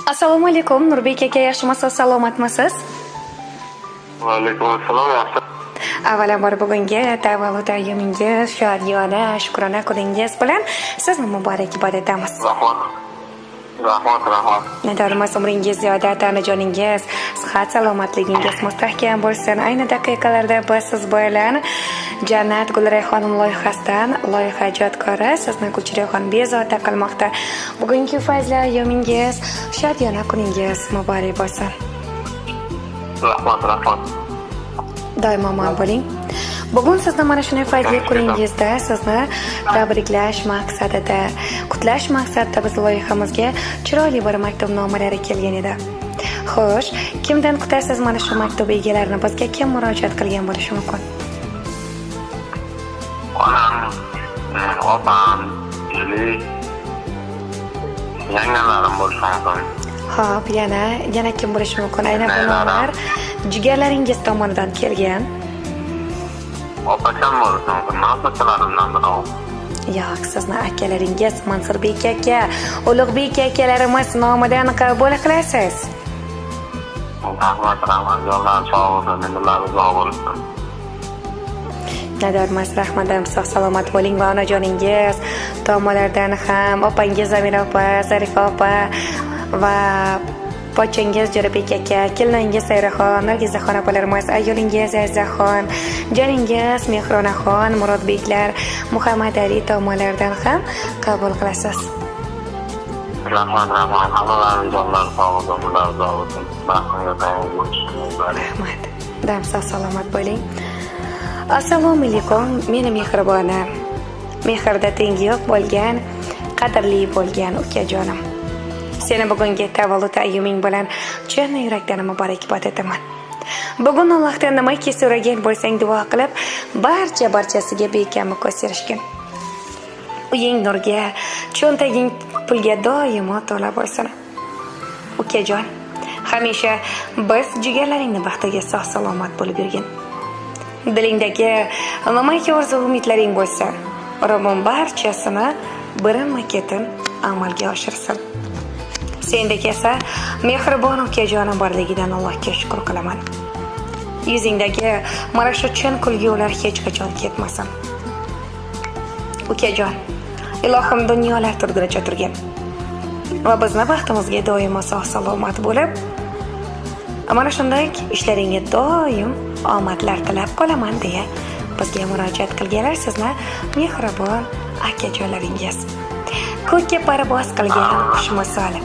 Assalomu alaykum, Nurbek aka, yaxshimisiz, salomatmisiz? Va alaykum assalom, yaxshi. Avvalambor bugungi tavallud ayyomingiz, shodiyona, shukrona kuningiz bilan sizni muborakbod etamiz. Rahmat. Nadarmas umringiz ziyoda, tanajoningiz, sihat salomatligingiz mustahkam bo'lsin. Ayni daqiqalarda biz siz bilan Jannat Gulrayhonim loyihasidan loyiha ijodkori sizni Gulchirayxon bezovta qilmoqda. Bugungi fayzli ayyomingiz, shodiyona kuningiz muborak bo'lsin. Rahmat. Doimo omon bo'ling. Bugun sizni mana shunday fayzli kuningizda sizni tabriklash maqsadida, qutlash maqsadida biz loyihamizga chiroyli bir maktubnomalari kelgan edi. Xo'sh, kimdan kutasiz mana shu maktub egalarini? Bizga kim murojaat qilgan bo'lishi mumkin? Onam, opam, yangalarim bo'lishi mumkin. Xo'p, yana kim bo'lishi mumkin? Aynan bu nomlar jigarlaringiz tomonidan kelgan. Opacham bo'lishi mumkin. Opachalarimdan biri. Yo'q, sizni akalaringiz Mansurbek aka, Ulug'bek akalarimiz nomidan qabul qilasiz. Rahmat, yo'llar sog' bo'lsin, dinlar sog' bo'lsin. Nadarmas rahmatim, sog' salomat bo'ling va onajoningiz tomonlardan ham opangiz Zamira opa, Zarifa opa va pochangiz Jo'rabek aka, keliningiz Sayraxon, Nargizaxon opalarimiz, ayolingiz Azizaxon, joningiz Mehronaxon, Murodbeklar, Muhammad Ali tomonlaridan ham qabul qilasiz. Rahmat. Hammalaring jonlari sog' bo'lsin, dinlar sog' bo'lsin. Baxtimga tayyor bo'lsin. Rahmat. Dam sog' salomat bo'ling. Assalomu alaykum, meni mehribona, mehrda tengi yo'q bo'lgan, qadrli bo'lgan ukajonim. Seni bugungi tavallud ayyoming bilan chin yurakdan muborakbod etaman. Bugun Allohdan nimaki so'ragan bo'lsang duo qilib, barchasiga bekami ko'z erishgin. Uying nurga, cho'ntaging pulga doimo to'la bo'lsin. Ukajon, hamisha biz jigarlaringni baxtiga sog' salomat bo'lib yurgin. Dilingdagi nimaki orzu umidlaring bo'lsa, Robbim barchasini birin-ketin amalga oshirsin. Sendagi esa mehribon ukajonim borligidan Allohga shukr qilaman. Yuzingdagi mana shu chin kulgular hech qachon ketmasin. Ukajon, ilohim dunyolar turgunicha turgin. Va bizni baxtimizga doimo sog' salomat bo'lib, mana shunday ishlaringga doim omadlar tilab qolaman deya bizga murojaat qilganlar sizni mehribon akajonlaringiz. Ko'kka parvoz qilgan qush misoli.